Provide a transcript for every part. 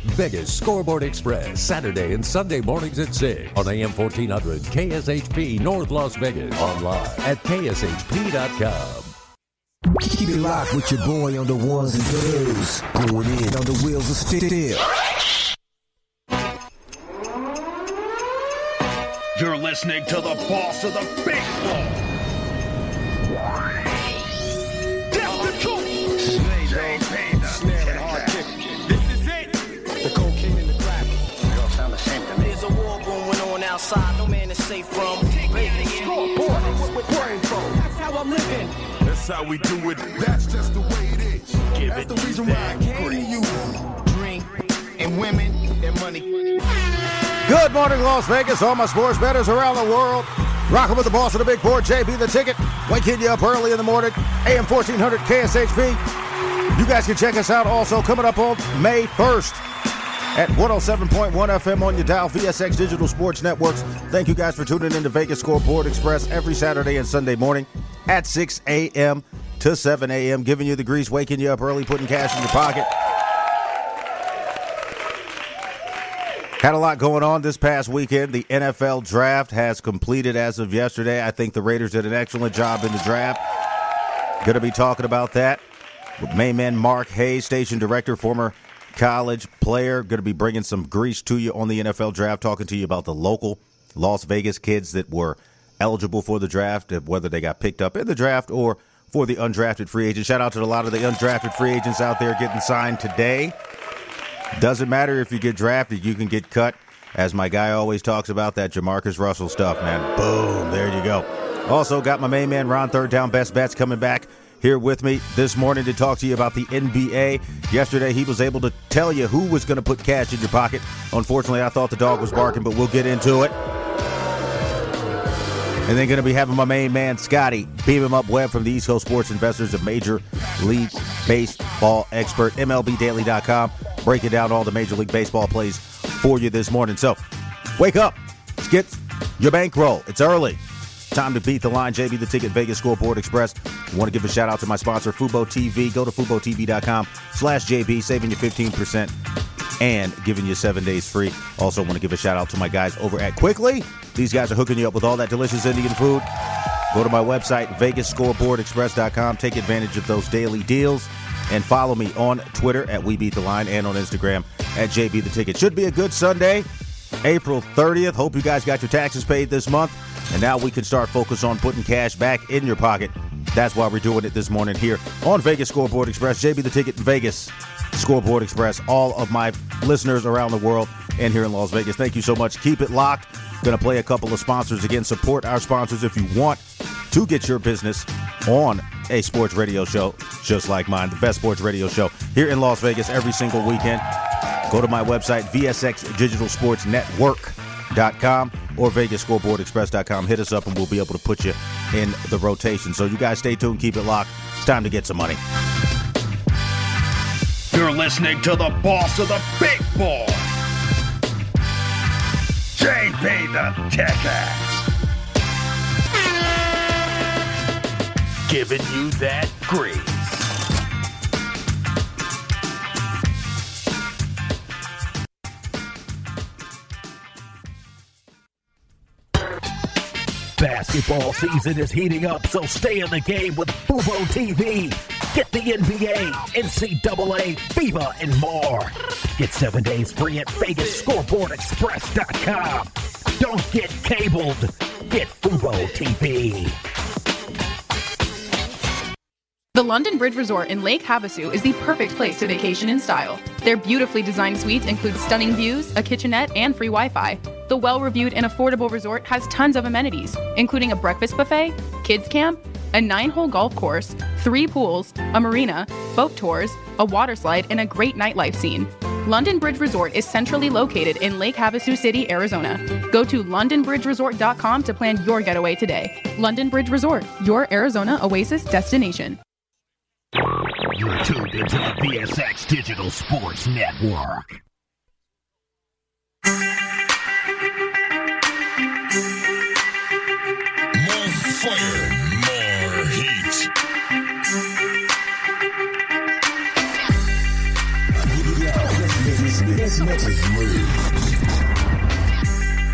Vegas Scoreboard Express, Saturday and Sunday mornings at 6 on AM 1400 KSHP North Las Vegas. Online at KSHP.com. Keep it locked with your boy on the ones and twos. Going in on the wheels of steel. You're listening to the boss of the big ball. That's the truth. This is it. The cocaine and the crack. They all sound the same to me. There's a war going on outside. No man is safe from. That's how I'm living. That's how we do it. That's just the way it is. That's the reason why I came to you. Drink and women and money. Good morning, Las Vegas. All my sports bettors around the world. Rocking with the boss of the big board, JB the Ticket. Waking you up early in the morning. AM 1400 KSHP. You guys can check us out also coming up on May 1st at 107.1 FM on your dial, VSX Digital Sports Networks. Thank you guys for tuning in to Vegas Scoreboard Express every Saturday and Sunday morning at 6 a.m. to 7 a.m. Giving you the grease, waking you up early, putting cash in your pocket. Had a lot going on this past weekend. The NFL draft has completed as of yesterday. I think the Raiders did an excellent job in the draft. Going to be talking about that with main man Mark Hayes, station director, former college player. Going to be bringing some grease to you on the NFL draft, talking to you about the local Las Vegas kids that were eligible for the draft, whether they got picked up in the draft or for the undrafted free agents. Shout out to a lot of the undrafted free agents out there getting signed today. Doesn't matter if you get drafted, you can get cut. As my guy always talks about, that Jamarcus Russell stuff, man. Boom, there you go. Also got my main man Ron Third Down Best Bets coming back here with me this morning to talk to you about the NBA. Yesterday he was able to tell you who was going to put cash in your pocket. Unfortunately, I thought the dog was barking, but we'll get into it. And then going to be having my main man, Scotty, beam him up Webb from the East Coast Sports Investors, a Major League Baseball expert, MLBDaily.com, breaking down all the Major League Baseball plays for you this morning. So, wake up. Let's get your bankroll. It's early. Time to beat the line. JB the Ticket, Vegas Scoreboard Express. I want to give a shout out to my sponsor, Fubo TV. Go to FuboTV.com/JB, saving you 15%. And giving you 7 days free. Also want to give a shout out to my guys over at Quickly. These guys are hooking you up with all that delicious Indian food. Go to my website, VegasScoreboardExpress.com. Take advantage of those daily deals. And follow me on Twitter at WeBeatTheLine and on Instagram at JB the Ticket. Should be a good Sunday, April 30th. Hope you guys got your taxes paid this month. And now we can start focus on putting cash back in your pocket. That's why we're doing it this morning here on Vegas Scoreboard Express. JB the Ticket in Vegas. Scoreboard Express, all of my listeners around the world and here in Las Vegas. Thank you so much. Keep it locked. Going to play a couple of sponsors. Again, support our sponsors if you want to get your business on a sports radio show just like mine, the best sports radio show here in Las Vegas every single weekend. Go to my website, VSXDigitalSportsNetwork.com or VegasScoreboardExpress.com. Hit us up and we'll be able to put you in the rotation. So you guys stay tuned, keep it locked. It's time to get some money. You're listening to the boss of the big ball, JB the Ticket. Giving you that grease. Basketball season is heating up, so stay in the game with Fubo TV. Get the NBA, NCAA, FIBA, and more. Get 7 days free at VegasScoreboardExpress.com. Don't get cabled. Get Fubo TV. The London Bridge Resort in Lake Havasu is the perfect place to vacation in style. Their beautifully designed suites include stunning views, a kitchenette, and free Wi-Fi. The well-reviewed and affordable resort has tons of amenities, including a breakfast buffet, kids camp, a 9-hole golf course, 3 pools, a marina, boat tours, a water slide, and a great nightlife scene. London Bridge Resort is centrally located in Lake Havasu City, Arizona. Go to LondonBridgeResort.com to plan your getaway today. London Bridge Resort, your Arizona oasis destination. You're tuned into the VSX Digital Sports Network. More fire, more heat. This mix is lit.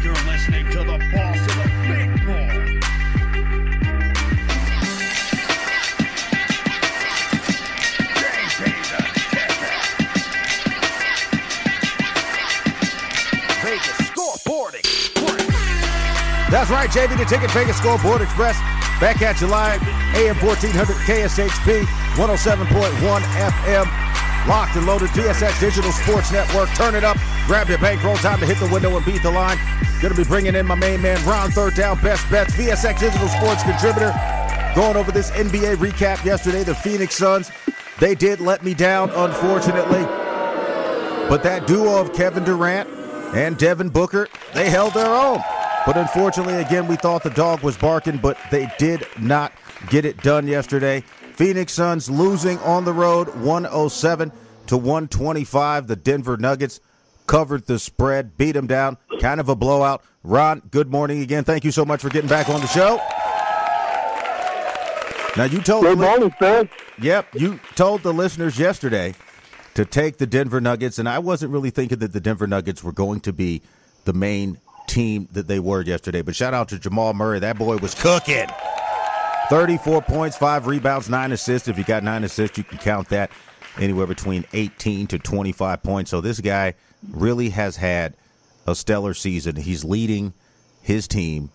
You're listening to the boss of the big ball. Vegas Scoreboard Express. That's right, JB the Ticket, Vegas Scoreboard Express. Back at you live, AM 1400 KSHP, 107.1 FM. Locked and loaded, VSX Digital Sports Network. Turn it up, grab your bankroll, time to hit the window and beat the line. Going to be bringing in my main man, Ron Third Down, Best Bets, VSX Digital Sports contributor. Going over this NBA recap yesterday, the Phoenix Suns. They did let me down, unfortunately. But that duo of Kevin Durant and Devin Booker, they held their own. But unfortunately, again, we thought the dog was barking, but they did not get it done yesterday. Phoenix Suns losing on the road, 107-125. The Denver Nuggets covered the spread, beat them down, kind of a blowout. Ron, good morning again. Thank you so much for getting back on the show. Now, you told good morning, sir. Yep, you told the listeners yesterday to take the Denver Nuggets, and I wasn't really thinking that the Denver Nuggets were going to be the main team that they were yesterday. But shout out to Jamal Murray. That boy was cooking. 34 points, 5 rebounds, 9 assists. If you got 9 assists, you can count that anywhere between 18 to 25 points. So this guy really has had a stellar season. He's leading his team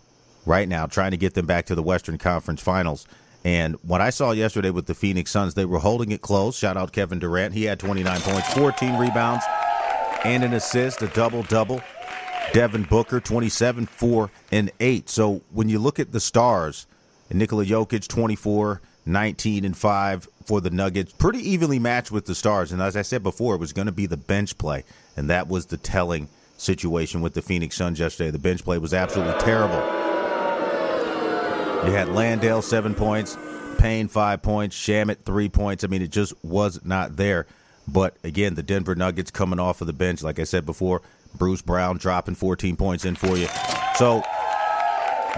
right now, trying to get them back to the Western Conference Finals. And what I saw yesterday with the Phoenix Suns, they were holding it close. Shout out Kevin Durant. He had 29 points, 14 rebounds, and an assist, a double-double. Devin Booker, 27, 4, and 8. So when you look at the stars, Nikola Jokic, 24, 19, and 5 for the Nuggets, pretty evenly matched with the stars. And as I said before, it was going to be the bench play, and that was the telling situation with the Phoenix Suns yesterday. The bench play was absolutely terrible. You had Landale, 7 points, Payne, 5 points, Shamet, 3 points. I mean, it just was not there. But, again, the Denver Nuggets coming off of the bench, like I said before, Bruce Brown dropping 14 points in for you. So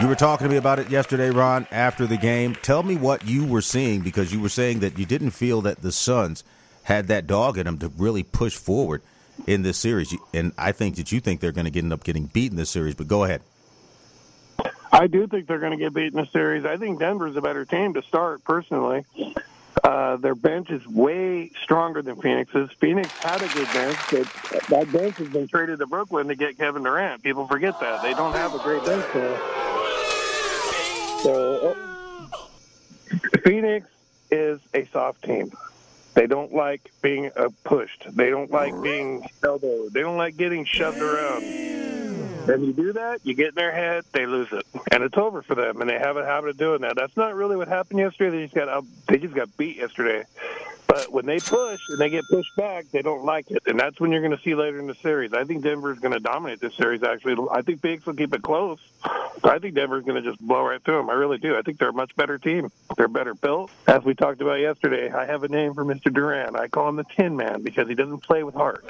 you were talking to me about it yesterday, Ron, after the game. Tell me what you were seeing, because you were saying that you didn't feel that the Suns had that dog in them to really push forward in this series. And I think that you think they're going to end up getting beat in this series, but go ahead. I do think they're going to get beat in the series. I think Denver's a better team to start, personally. Their bench is way stronger than Phoenix's. Phoenix had a good bench, but that bench has been traded to Brooklyn to get Kevin Durant. People forget that. They don't have a great bench there. So, Phoenix is a soft team. They don't like being pushed. They don't like being held over. They don't like getting shoved around. When you do that, you get in their head, they lose it, and it's over for them. And they have a habit of doing that. That's not really what happened yesterday. They just got beat yesterday. But when they push and they get pushed back, they don't like it, and that's when you're going to see later in the series. I think Denver's going to dominate this series. Actually, I think Phoenix will keep it close. But I think Denver's going to just blow right through them. I really do. I think they're a much better team. They're better built. As we talked about yesterday, I have a name for Mr. Durant. I call him the Tin Man because he doesn't play with heart.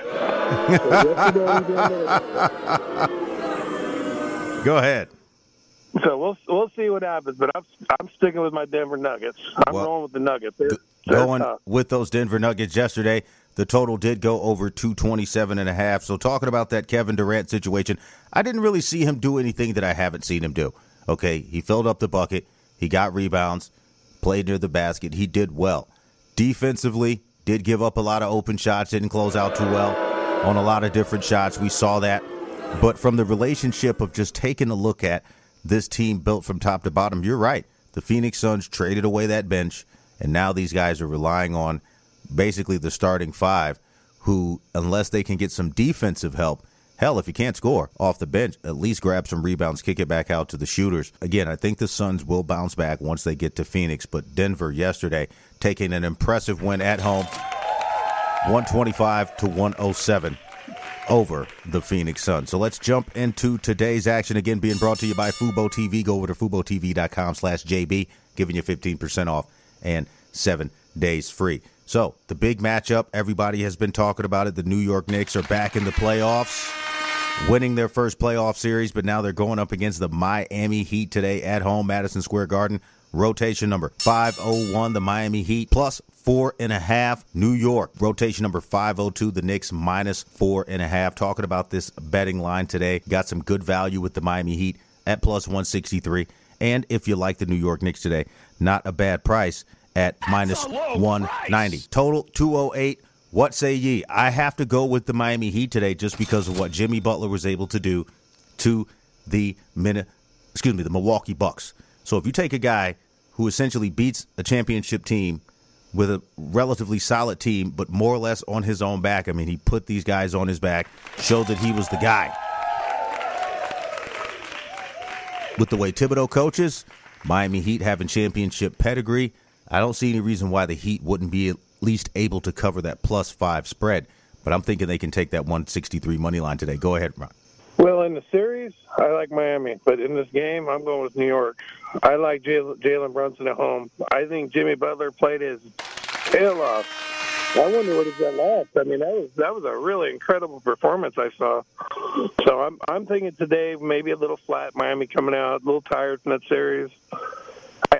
Go ahead. So we'll see what happens, but I'm sticking with my Denver Nuggets. I'm rolling with the Nuggets. Going with those Denver Nuggets yesterday, the total did go over 227.5. So talking about that Kevin Durant situation, I didn't really see him do anything that I haven't seen him do. Okay, he filled up the bucket, he got rebounds, played near the basket, he did well. Defensively, did give up a lot of open shots, didn't close out too well on a lot of different shots. We saw that. But from the relationship of just taking a look at this team built from top to bottom, you're right. The Phoenix Suns traded away that bench, and now these guys are relying on basically the starting five who, unless they can get some defensive help, hell, if you can't score off the bench, at least grab some rebounds, kick it back out to the shooters. Again, I think the Suns will bounce back once they get to Phoenix, but Denver yesterday taking an impressive win at home, 125-107. Over the Phoenix Suns. So let's jump into today's action, again being brought to you by Fubo TV. Go over to FuboTV.com/JB, giving you 15% off and 7 days free. So the big matchup, everybody has been talking about it. The New York Knicks are back in the playoffs, winning their first playoff series, but now they're going up against the Miami Heat today at home, Madison Square Garden. Rotation number 501, the Miami Heat, plus 4.5. New York, rotation number 502, the Knicks, minus 4.5. Talking about this betting line today. Got some good value with the Miami Heat at plus 163. And if you like the New York Knicks today, not a bad price at minus 190. Total 208. What say ye? I have to go with the Miami Heat today just because of what Jimmy Butler was able to do to the Milwaukee Bucks. So if you take a guy who essentially beats a championship team with a relatively solid team, but more or less on his own back, I mean, he put these guys on his back, showed that he was the guy. With the way Thibodeau coaches, Miami Heat having championship pedigree, I don't see any reason why the Heat wouldn't be at least able to cover that +5 spread. But I'm thinking they can take that 163 money line today. Go ahead, Ron. Well, in the series, I like Miami. But in this game, I'm going with New York. I like Jalen Brunson at home. I think Jimmy Butler played his tail off. I wonder what he's got left. I mean, that was a really incredible performance I saw. So I'm thinking today maybe a little flat. Miami coming out a little tired from that series.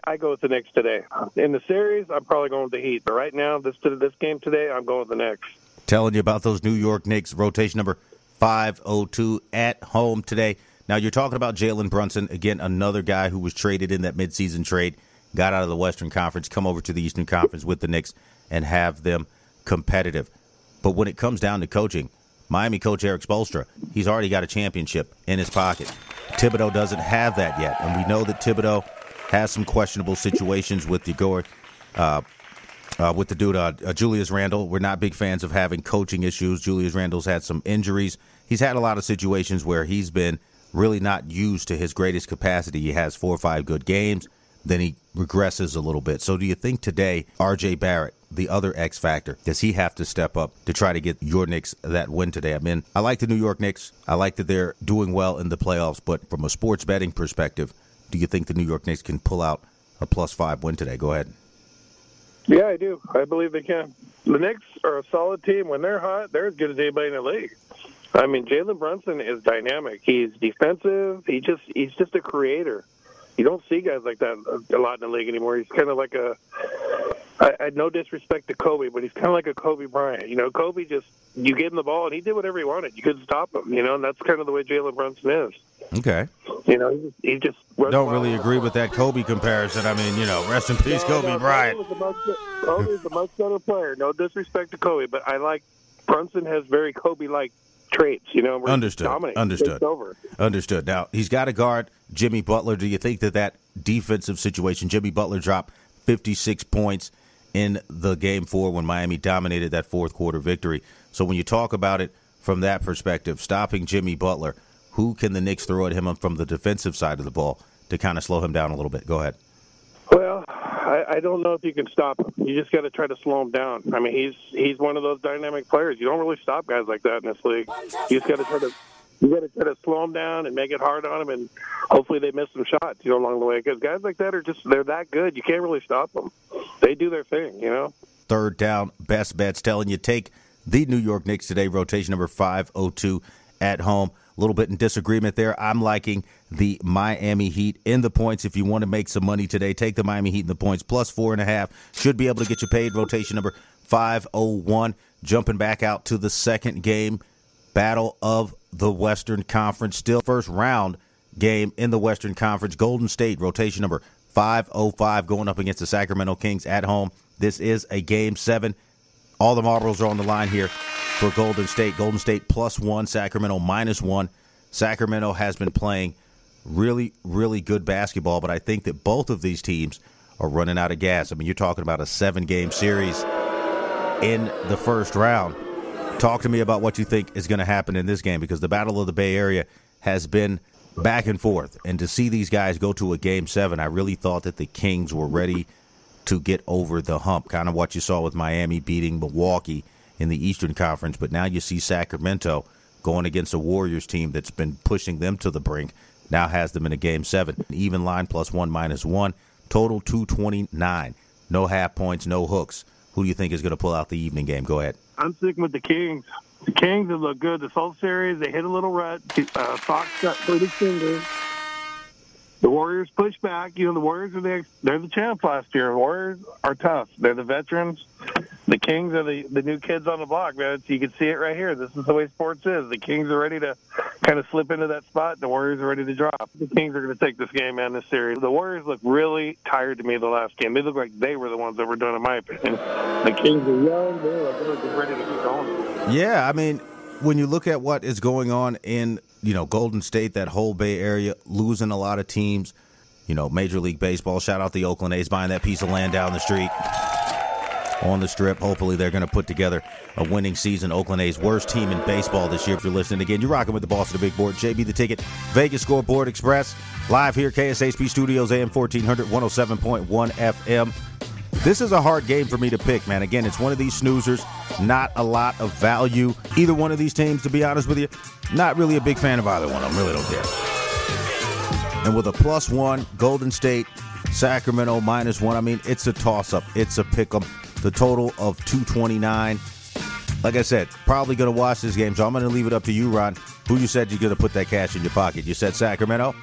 I go with the Knicks today. In the series, I'm probably going with the Heat. But right now, this game today, I'm going with the Knicks. Telling you about those New York Knicks, rotation number 502 at home today. Now, you're talking about Jalen Brunson. Again, another guy who was traded in that midseason trade, got out of the Western Conference, come over to the Eastern Conference with the Knicks and have them competitive. But when it comes down to coaching, Miami coach Eric Spoelstra, he's already got a championship in his pocket. Thibodeau doesn't have that yet, and we know that Thibodeau has some questionable situations with the dude Julius Randle. We're not big fans of having coaching issues. Julius Randle's had some injuries. He's had a lot of situations where he's been really not used to his greatest capacity. He has 4 or 5 good games, then he regresses a little bit. So do you think today R.J. Barrett, the other X factor, does he have to step up to try to get your Knicks that win today? I mean, I like the New York Knicks. I like that they're doing well in the playoffs, but from a sports betting perspective, do you think the New York Knicks can pull out a +5 win today? Go ahead. Yeah, I do. I believe they can. The Knicks are a solid team. When they're hot, they're as good as anybody in the league. I mean, Jalen Brunson is dynamic. He's defensive. He's just a creator. You don't see guys like that a lot in the league anymore. He's kind of like I no disrespect to Kobe, but he's kind of like a Kobe Bryant. You know, Kobe you gave him the ball and he did whatever he wanted. You couldn't stop him, you know, and that's kind of the way Jalen Brunson is. Okay. You know, he just don't really agree with that Kobe comparison. I mean, you know, rest in peace, Kobe Bryant. Kobe is the much better player. No disrespect to Kobe, but I like Brunson has very Kobe-like traits, you know. Understood. Now, he's got to guard Jimmy Butler. Do you think that defensive situation, Jimmy Butler dropped 56 points in the Game 4 when Miami dominated that fourth quarter victory. So when you talk about it from that perspective, stopping Jimmy Butler, who can the Knicks throw at him from the defensive side of the ball to kind of slow him down a little bit? Go ahead. Well, I don't know if you can stop him. You just got to try to slow him down. I mean, he's one of those dynamic players. You don't really stop guys like that in this league. You just got to try to slow him down and make it hard on him, and hopefully they miss some shots, you know, along the way. Because guys like that they're that good. You can't really stop them. They do their thing, you know. Third down, best bets telling you take the New York Knicks today, rotation number 502 at home. A little bit in disagreement there. I'm liking the Miami Heat in the points. If you want to make some money today, take the Miami Heat in the points, +4.5. Should be able to get you paid. Rotation number 501. Jumping back out to the second game, Battle of the Western Conference. Still first round game in the Western Conference. Golden State, rotation number 505, going up against the Sacramento Kings at home. This is a Game 7. All the marbles are on the line here for Golden State. Golden State +1, Sacramento -1. Sacramento has been playing really, really good basketball, but I think that both of these teams are running out of gas. I mean, you're talking about a 7-game series in the first round. Talk to me about what you think is going to happen in this game, because the Battle of the Bay Area has been back and forth. And to see these guys go to a Game 7, I really thought that the Kings were ready to get over the hump, kind of what you saw with Miami beating Milwaukee in the Eastern Conference. But now you see Sacramento going against a Warriors team that's been pushing them to the brink, now has them in a Game 7. Even line +1, -1. Total 229. No half points, no hooks. Who do you think is going to pull out the evening game? Go ahead. I'm sticking with the Kings. The Kings have looked good this whole series. They hit a little rut. Fox got 30 fingers. The Warriors push back. The Warriors they're the champs last year. The Warriors are tough. They're the veterans. The Kings are the new kids on the block, man. You can see it right here. This is the way sports is. The Kings are ready to kind of slip into that spot. The Warriors are ready to drop. The Kings are going to take this game, man, this series. The Warriors look really tired to me the last game. They look like they were the ones that were done, in my opinion. The Kings are young. They're ready to keep going. Yeah, I mean, when you look at what is going on in Golden State, that whole Bay Area, losing a lot of teams, Major League Baseball, shout out the Oakland A's buying that piece of land down the street on the Strip. Hopefully they're going to put together a winning season. Oakland A's worst team in baseball this year. If you're listening again, you're rocking with the boss of the big board, JB the Ticket, Vegas Scoreboard Express, live here, KSHP Studios, AM 1400, 107.1 FM. This is a hard game for me to pick, man. Again, it's one of these snoozers, not a lot of value. Either one of these teams, to be honest with you, not really a big fan of either one. I really don't care. And with a +1, Golden State, Sacramento -1, I mean, it's a toss-up. It's a pick-em. The total of 229. Like I said, probably going to watch this game, so I'm going to leave it up to you, Ron. Who you said you're going to put that cash in your pocket? You said Sacramento?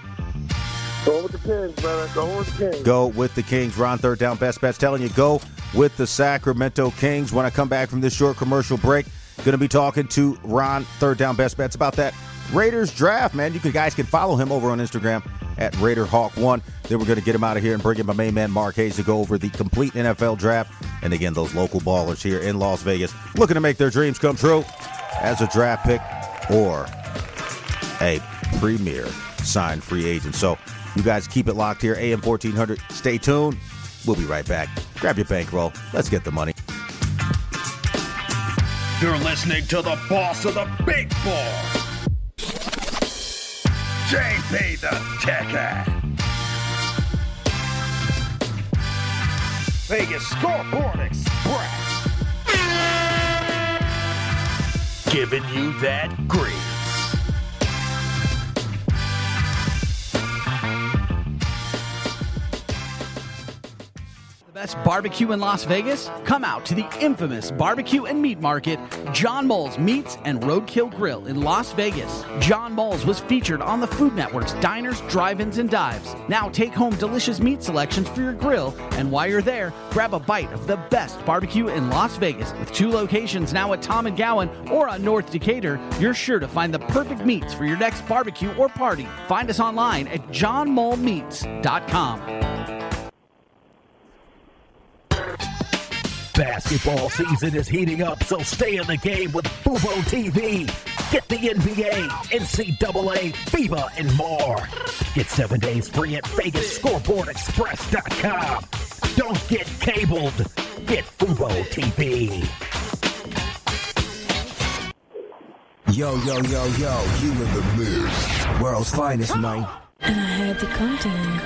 Go with the Kings, brother. Go with the Kings. Go with the Kings. Ron, third down, best bets. Telling you, go with the Sacramento Kings. When I come back from this short commercial break, going to be talking to Ron, third down, best bets, about that Raiders draft, man. You guys can follow him over on Instagram at RaiderHawk1. Then we're going to get him out of here and bring in my main man, Mark Hayes, to go over the complete NFL draft. And again, those local ballers here in Las Vegas looking to make their dreams come true as a draft pick or a premier signed free agent. So you guys keep it locked here, AM 1400. Stay tuned. We'll be right back. Grab your bankroll. Let's get the money. You're listening to the boss of the big ball, JBTHETICKET. Vegas Scoreboard Express. Giving you that grease. Best barbecue in Las Vegas? Come out to the infamous Barbecue and Meat Market, John Mull's Meats and Roadkill Grill in Las Vegas. John Mull's was featured on the Food Network's Diners, Drive-Ins, and Dives. Now take home delicious meat selections for your grill, and while you're there, grab a bite of the best barbecue in Las Vegas. With 2 locations now at Tom and Gowan or on North Decatur, you're sure to find the perfect meats for your next barbecue or party. Find us online at johnmullmeats.com. Basketball season is heating up, so stay in the game with Fubo TV. Get the NBA, NCAA, FIBA, and more. Get 7 days free at VegasScoreboardExpress.com. Don't get cabled. Get Fubo TV. Yo, you in the mix. World's finest, man. And I had to come to him.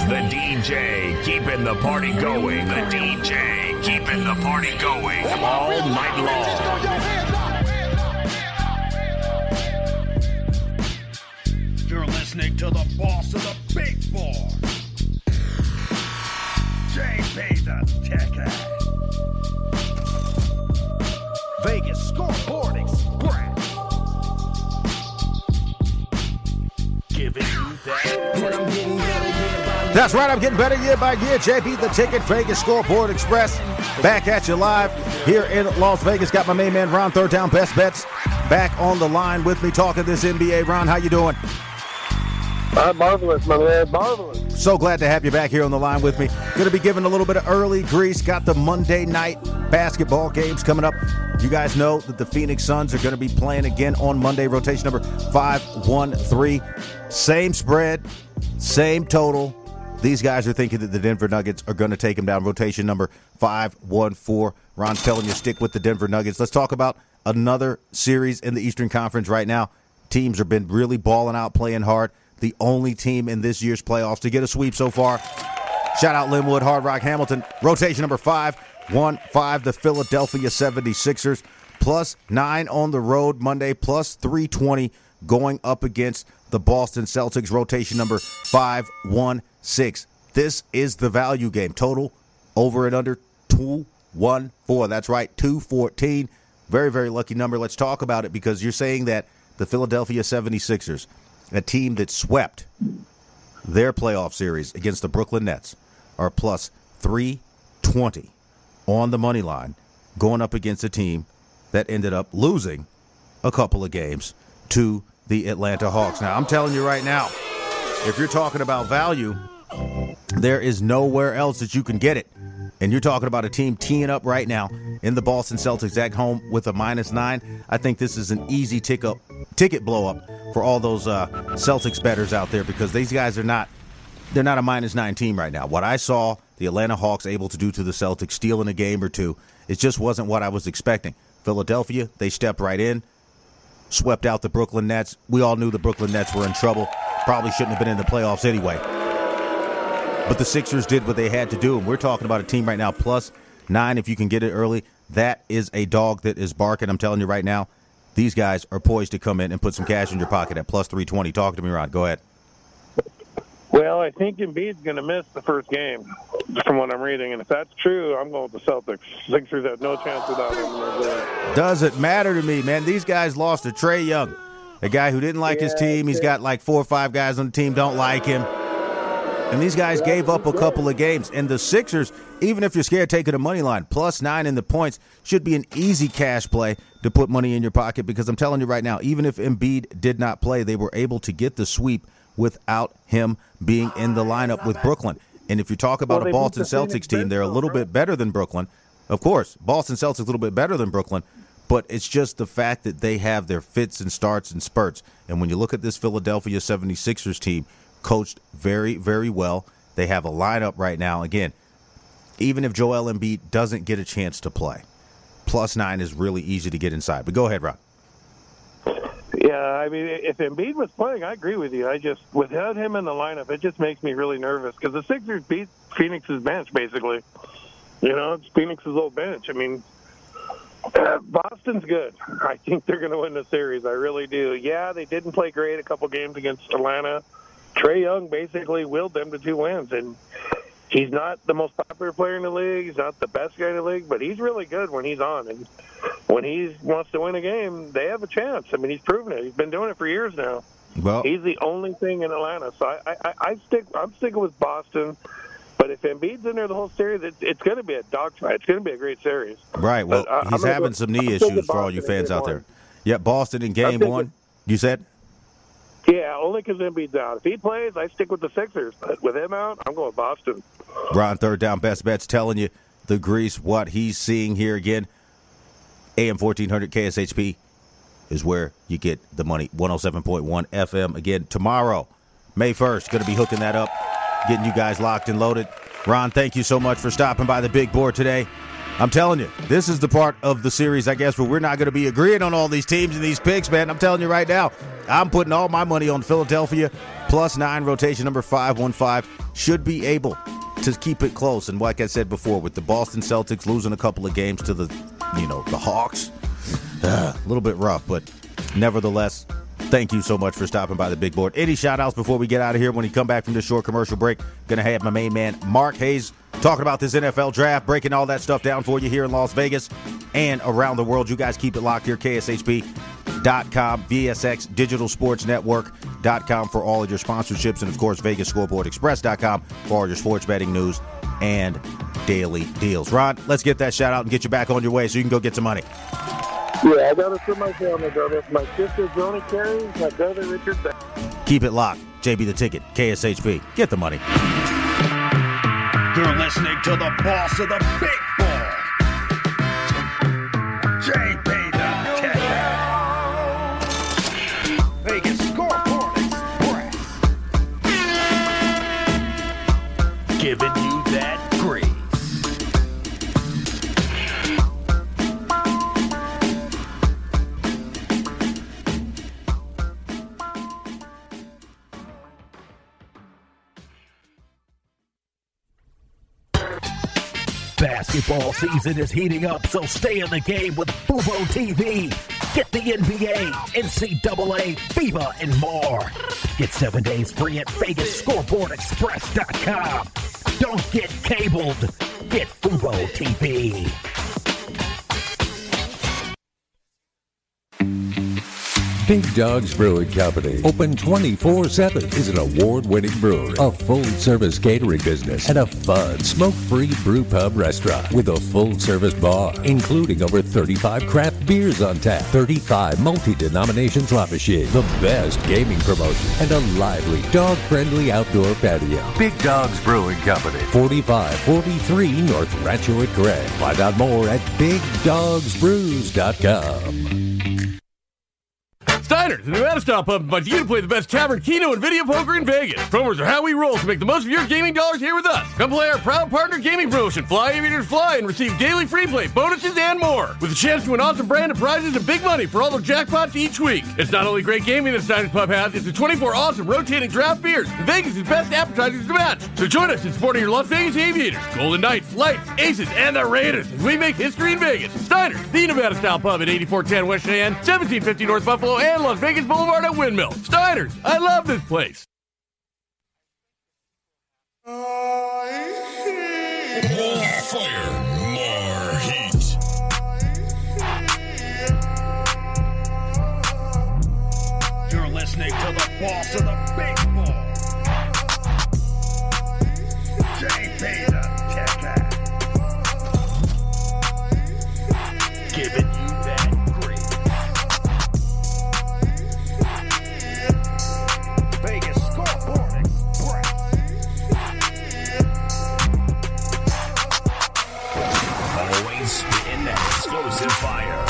The DJ keeping the party going. The DJ keeping the party going all night long. You're listening to the boss of the big board, JBTHETICKET. Vegas Scoreboard Express. Giving you that. That's right, I'm getting better year by year. JB the Ticket, Vegas Scoreboard Express. Back at you live here in Las Vegas. Got my main man, Ron, third down, best bets, back on the line with me talking this NBA. Ron, how you doing? Marvelous, my man, marvelous. So glad to have you back here on the line with me. Going to be giving a little bit of early grease. Got the Monday night basketball games coming up. You guys know that the Phoenix Suns are going to be playing again on Monday, rotation number 513. Same spread, same total. These guys are thinking that the Denver Nuggets are going to take them down. Rotation number 514. Ron's telling you stick with the Denver Nuggets. Let's talk about another series in the Eastern Conference right now. Teams have been really balling out, playing hard. The only team in this year's playoffs to get a sweep so far. Shout out Linwood, Hard Rock, Hamilton. Rotation number 515, the Philadelphia 76ers. +9 on the road Monday, +320 going up against the Boston Celtics. Rotation number 516. This is the value game. Total over and under 214. That's right, 214. Very, very lucky number. Let's talk about it because you're saying that the Philadelphia 76ers, a team that swept their playoff series against the Brooklyn Nets are plus 320 on the money line, going up against a team that ended up losing a couple of games to the Atlanta Hawks. Now, I'm telling you right now, if you're talking about value, there is nowhere else that you can get it. And you're talking about a team teeing up right now in the Boston Celtics at home with a -9. I think this is an easy ticket blow up for all those Celtics bettors out there, because these guys they're not a -9 team right now. What I saw the Atlanta Hawks able to do to the Celtics, stealing a game or two, it just wasn't what I was expecting. Philadelphia, they stepped right in, swept out the Brooklyn Nets. We all knew the Brooklyn Nets were in trouble. Probably shouldn't have been in the playoffs anyway. But the Sixers did what they had to do, and we're talking about a team right now +9 if you can get it early. That is a dog that is barking. I'm telling you right now, these guys are poised to come in and put some cash in your pocket at plus 320. Talk to me, Ron. Go ahead. Well, I think Embiid's going to miss the first game, from what I'm reading. And if that's true, I'm going with the Celtics. Sixers have no chance without him. Doesn't matter to me, man. These guys lost to Trae Young, a guy who didn't like his team. He's got like 4 or 5 guys on the team don't like him. And these guys gave up a couple of games. And the Sixers, even if you're scared taking a money line, +9 in the points should be an easy cash play to put money in your pocket, because I'm telling you right now, even if Embiid did not play, they were able to get the sweep without him being in the lineup with Brooklyn. And if you talk about a Boston Celtics team, they're a little bit better than Brooklyn. Of course, Boston Celtics a little bit better than Brooklyn, but it's just the fact that they have their fits and starts and spurts. And when you look at this Philadelphia 76ers team, coached very, very well. They have a lineup right now. Again, even if Joel Embiid doesn't get a chance to play, +9 is really easy to get inside. But go ahead, Ron. Yeah, I mean, if Embiid was playing, I agree with you. Without him in the lineup, it just makes me really nervous, because the Sixers beat Phoenix's bench, basically. You know, it's Phoenix's old bench. I mean, Boston's good. I think they're going to win the series. I really do. Yeah, they didn't play great a couple games against Atlanta. Trae Young basically willed them to 2 wins, and he's not the most popular player in the league. He's not the best guy in the league, but he's really good when he's on. And when he wants to win a game, they have a chance. I mean, he's proven it. He's been doing it for years now. Well, he's the only thing in Atlanta. So I'm sticking with Boston. But if Embiid's in there the whole series, it's going to be a dogfight. It's going to be a great series. Right. Well, he's having some knee issues for all you fans out there. Yeah, Boston in game 1, you said? Yeah, only because Embiid's out. If he plays, I stick with the Sixers. But with him out, I'm going with Boston. Ron, third down best bets, telling you the grease, what he's seeing here again. AM 1400 KSHP is where you get the money. 107.1 FM again tomorrow, May 1st. Going to be hooking that up, getting you guys locked and loaded. Ron, thank you so much for stopping by the big board today. I'm telling you, this is the part of the series, I guess, where we're not going to be agreeing on all these teams and these picks, man. I'm telling you right now, I'm putting all my money on Philadelphia. +9, rotation number 515. Should be able to keep it close. And like I said before, with the Boston Celtics losing a couple of games to the Hawks, a little bit rough, but nevertheless, thank you so much for stopping by the big board. Any shout-outs before we get out of here when we come back from this short commercial break? Going to have my main man, Mark Hayes, talking about this NFL draft, breaking all that stuff down for you here in Las Vegas and around the world. You guys keep it locked here, KSHP.com, VSX, Digital Sports Network.com for all of your sponsorships, and, of course, VegasScoreboardExpress.com for all your sports betting news and daily deals. Ron, let's get that shout-out and get you back on your way so you can go get some money. Yeah, I got it for my family, brother. My sister, Joni Carey, my brother, Richard. Keep it locked. JB the Ticket, KSHP. Get the money. You're listening to the boss of the big ball, JB the Ticket. Vegas Scoreboard Express. Giving you that grease. Basketball season is heating up, so stay in the game with Fubo TV. Get the NBA, NCAA, FIBA, and more. Get 7 days free at VegasScoreboardExpress.com. Don't get cabled. Get Fubo TV. Big Dogs Brewing Company, open 24/7, is an award-winning brewery, a full-service catering business, and a fun, smoke-free brew pub restaurant with a full-service bar, including over 35 craft beers on tap, 35 multi-denomination slot machines, the best gaming promotion, and a lively, dog-friendly outdoor patio. Big Dogs Brewing Company, 4543 North Rancho at Craig. Find out more at BigDogsBrews.com. Steiner's, the Nevada-style pub, invites you to play the best tavern, keno, and video poker in Vegas. Promos are how we roll, so make the most of your gaming dollars here with us. Come play our proud partner gaming promotion, Fly Aviators Fly, and receive daily free play, bonuses, and more. With a chance to win awesome brand of prizes and big money for all the jackpots each week. It's not only great gaming that Steiner's Pub has, it's the 24 awesome rotating draft beers, and Vegas' best appetizers to match. So join us in supporting your Las Vegas Aviators, Golden Knights, Lights, Aces, and the Raiders as we make history in Vegas. Steiner's, the Nevada-style pub at 8410 West Cheyenne, 1750 North Buffalo, and Las Vegas Boulevard at Windmill. Steiner's, I love this place. Fire, more heat. You're listening to the boss of the big ball. JBTHETICKET. Giving you that grease. Vegas Scoreboard Express. Always spitting that explosive fire.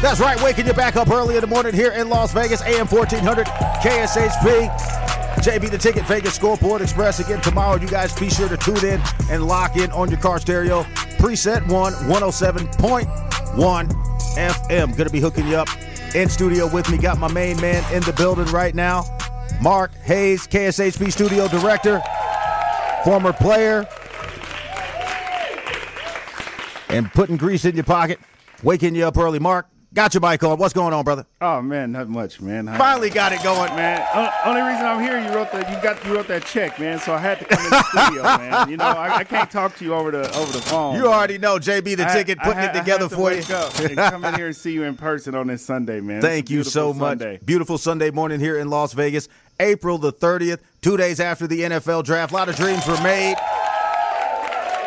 That's right, waking you back up early in the morning here in Las Vegas, AM 1400, KSHP, JB the Ticket, Vegas Scoreboard Express. Again, tomorrow, you guys be sure to tune in and lock in on your car stereo. Preset 107.1 FM. Going to be hooking you up in studio with me. Got my main man in the building right now, Mark Hayes, KSHP Studio Director, former player, and putting grease in your pocket, waking you up early. Mark, got your mic on. What's going on, brother? Oh man, not much, man. Finally got it going, man. Only reason I'm here, you wrote that check, man. So I had to come in the studio, man. You know, I can't talk to you over the phone. You already know, JB the Ticket putting it together for you. And come in here and see you in person on this Sunday, man. Thank you so much. Beautiful Sunday morning here in Las Vegas, April the 30th, 2 days after the NFL draft. A lot of dreams were made.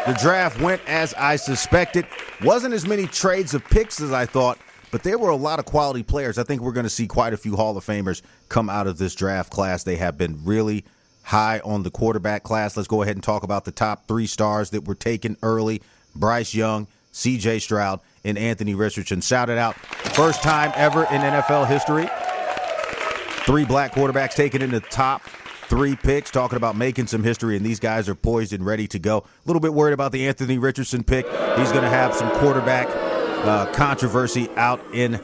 The draft went as I suspected. Wasn't as many trades of picks as I thought, but there were a lot of quality players. I think we're going to see quite a few Hall of Famers come out of this draft class. They have been really high on the quarterback class. Let's go ahead and talk about the top three stars that were taken early: Bryce Young, C.J. Stroud, and Anthony Richardson. Shout it out. First time ever in NFL history. 3 black quarterbacks taken in the top 3 picks, talking about making some history, and these guys are poised and ready to go. A little bit worried about the Anthony Richardson pick. He's going to have some quarterback controversy out in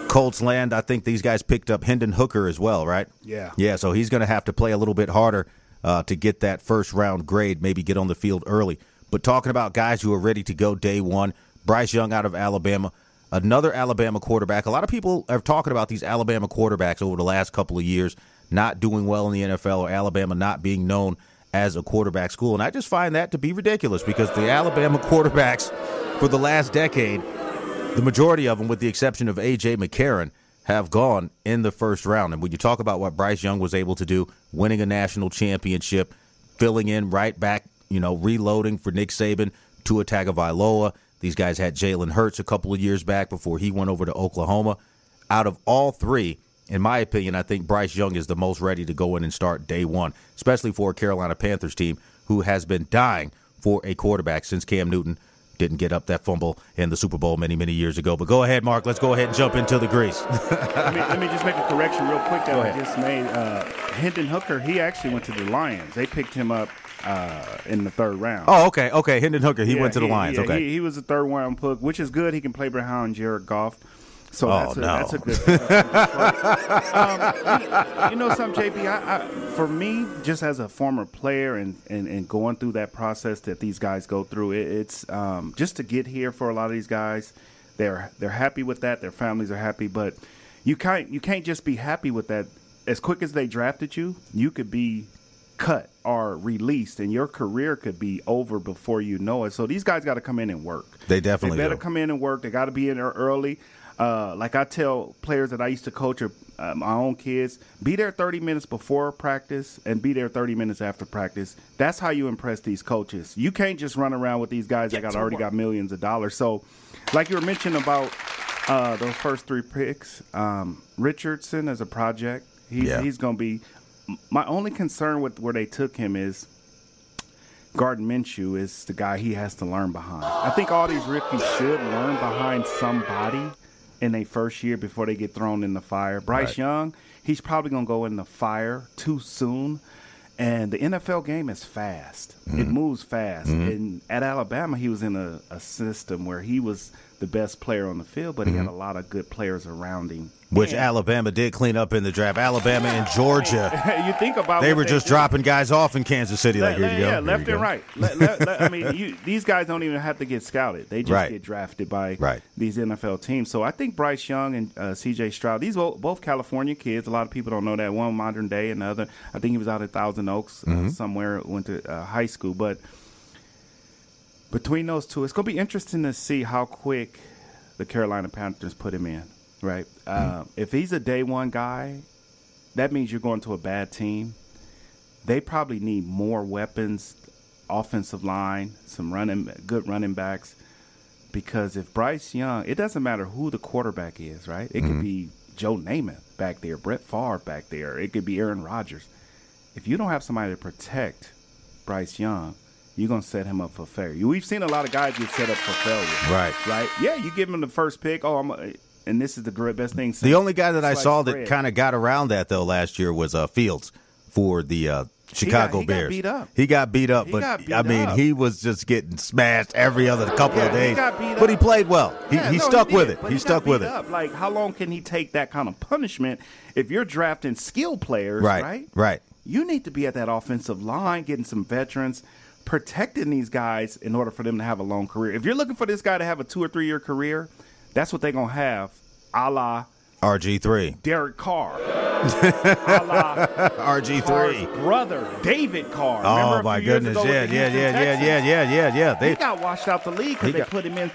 Colts land. I think these guys picked up Hendon Hooker as well, right? Yeah. Yeah, so he's going to have to play a little bit harder to get that first-round grade, maybe get on the field early. But talking about guys who are ready to go day one, Bryce Young out of Alabama, another Alabama quarterback. A lot of people are talking about these Alabama quarterbacks over the last couple of years not doing well in the NFL, or Alabama not being known as a quarterback school. And I just find that to be ridiculous, because the Alabama quarterbacks for the last decade, the majority of them, with the exception of A.J. McCarron, have gone in the first round. And when you talk about what Bryce Young was able to do, winning a national championship, filling in right back, reloading for Nick Saban, Tua Tagovailoa. These guys had Jalen Hurts a couple of years back before he went over to Oklahoma. Out of all three, in my opinion, I think Bryce Young is the most ready to go in and start day one, especially for a Carolina Panthers team who has been dying for a quarterback since Cam Newton didn't get up that fumble in the Super Bowl many, many years ago. But go ahead, Mark. Let's go ahead and jump into the grease. Let me just make a correction real quick that I just made. Hendon Hooker, he actually went to the Lions. They picked him up in the third round. Oh, okay. Hendon Hooker, he went to the Lions. Okay. He was a third-round pick, which is good. He can play behind Jared Goff. So that's a good you know something, JP? For me, just as a former player and going through that process that these guys go through, it's just to get here for a lot of these guys. They're happy with that. Their families are happy, but you can't just be happy with that. As quick as they drafted you, you could be cut or released, and your career could be over before you know it. So these guys got to come in and work. They definitely better do. come in and work. They got to be in there early. Like I tell players that I used to coach, my own kids, be there 30 minutes before practice and be there 30 minutes after practice. That's how you impress these coaches. You can't just run around with these guys that already got millions of dollars. So, like you were mentioning about those first 3 picks, Richardson as a project, he's going to be. My only concern with where they took him is Gardner Minshew is the guy he has to learn behind. I think all these rookies should learn behind somebody in their first year before they get thrown in the fire. Bryce Young, he's probably going to go in the fire too soon. And the NFL game is fast. It moves fast. And at Alabama, he was in a system where he was the best player on the field, but he had a lot of good players around him. Which Alabama did clean up in the draft. Alabama and Georgia. You think about they were just dropping guys off in Kansas City. Here you go. Yeah, left and right. I mean, these guys don't even have to get scouted. They just get drafted by these NFL teams. So I think Bryce Young and C.J. Stroud, these both California kids. A lot of people don't know that. One modern day and the other, I think he was out at Thousand Oaks somewhere, went to high school. But between those two, it's going to be interesting to see how quick the Carolina Panthers put him in. Right. If he's a day one guy, that means you're going to a bad team. They probably need more weapons, offensive line, some good running backs. Because if Bryce Young, it doesn't matter who the quarterback is, right? It could be Joe Namath back there, Brett Favre back there. It could be Aaron Rodgers. If you don't have somebody to protect Bryce Young, you're going to set him up for failure. We've seen a lot of guys get set up for failure. Right. Yeah, you give him the first pick. And this is the best thing. The only guy that I saw that kind of got around that, though, last year was Fields for the Chicago Bears. He got beat up. He was just getting smashed every other couple of days. But he played well. He stuck with it. He stuck with it. Like, how long can he take that kind of punishment if you're drafting skilled players, right? Right. You need to be at that offensive line, getting some veterans, protecting these guys in order for them to have a long career. If you're looking for this guy to have a 2 or 3 year career, that's what they're going to have, a la RG3. Derek Carr. A la RG3. Carr's brother, David Carr. Oh, my goodness. Yeah. He got washed out the league because they put him in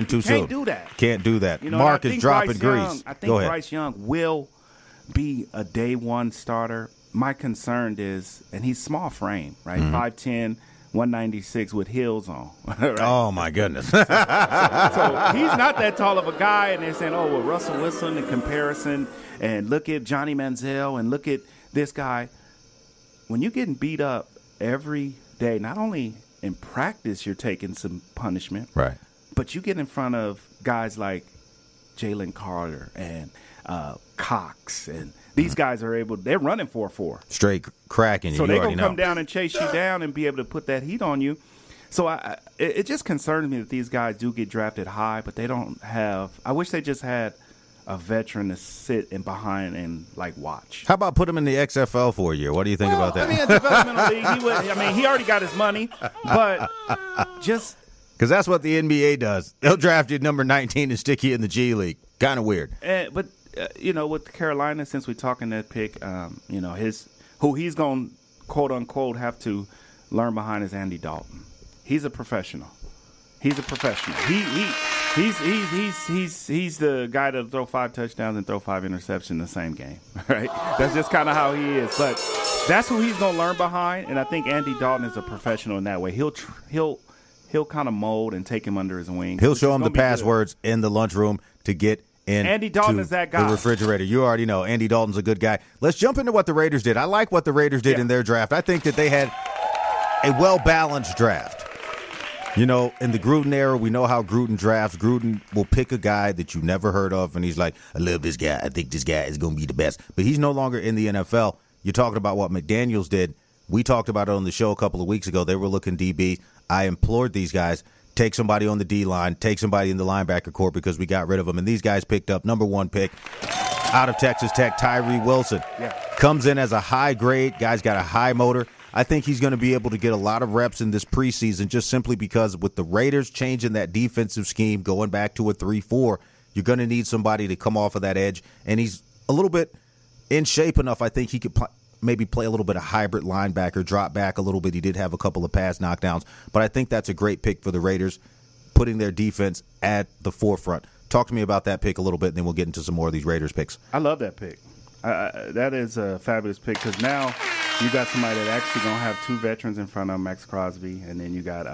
too soon. Can't do that. Can't do that. Mark is dropping grease. I think Bryce Young will be a day one starter. My concern is, and he's small frame, right? 5'10", 196 with heels on. Right? Oh, my goodness. So he's not that tall of a guy, and they're saying, oh, well, Russell Wilson in comparison, and look at Johnny Manziel, and look at this guy. When you're getting beat up every day, not only in practice you're taking some punishment, right, but you get in front of guys like Jalen Carter and Cox, and these guys are they're running 4-4. Straight cracking you. So they're going to come down and chase you down and be able to put that heat on you. So it just concerns me that these guys do get drafted high, but they don't have – I wish they just had a veteran to sit in behind and, like, watch. How about put him in the XFL for a year? What do you think about that? I mean, a developmental league, he already got his money, but just – because that's what the NBA does. They'll draft you at number 19 and stick you in the G League. Kind of weird. But – with Carolina, since we're talking that pick, who he's going to, quote unquote, have to learn behind is Andy Dalton. He's a professional. He's the guy that'll throw 5 touchdowns and throw 5 interceptions in the same game. Right? That's just kind of how he is. But that's who he's going to learn behind, and I think Andy Dalton is a professional in that way. He'll kind of mold and take him under his wing. He'll show him the passwords in the lunchroom to get in. Andy Dalton is that guy. The refrigerator. You already know Andy Dalton's a good guy. Let's jump into what the Raiders did. I like what the Raiders did in their draft. I think that they had a well-balanced draft. In the Gruden era, we know how Gruden drafts. Gruden will pick a guy that you never heard of, and he's like, I love this guy. I think this guy is going to be the best. But he's no longer in the NFL. You're talking about what McDaniels did. We talked about it on the show a couple of weeks ago. They were looking DB. I implored these guys, take somebody on the D-line, take somebody in the linebacker corps because we got rid of them. And these guys picked up number 1 pick out of Texas Tech, Tyree Wilson. Yeah. Comes in as a high grade. Guy's got a high motor. I think he's going to be able to get a lot of reps in this preseason just simply because with the Raiders changing that defensive scheme, going back to a 3-4, you're going to need somebody to come off of that edge. And he's a little bit in shape enough. I think he could maybe play a little bit of hybrid linebacker, drop back a little bit. He did have a couple of pass knockdowns, but I think that's a great pick for the Raiders, putting their defense at the forefront. Talk to me about that pick a little bit, and then we'll get into some more of these Raiders picks. I love that pick. That is a fabulous pick because now you got somebody that actually going to have two veterans in front of Max Crosby, and then you got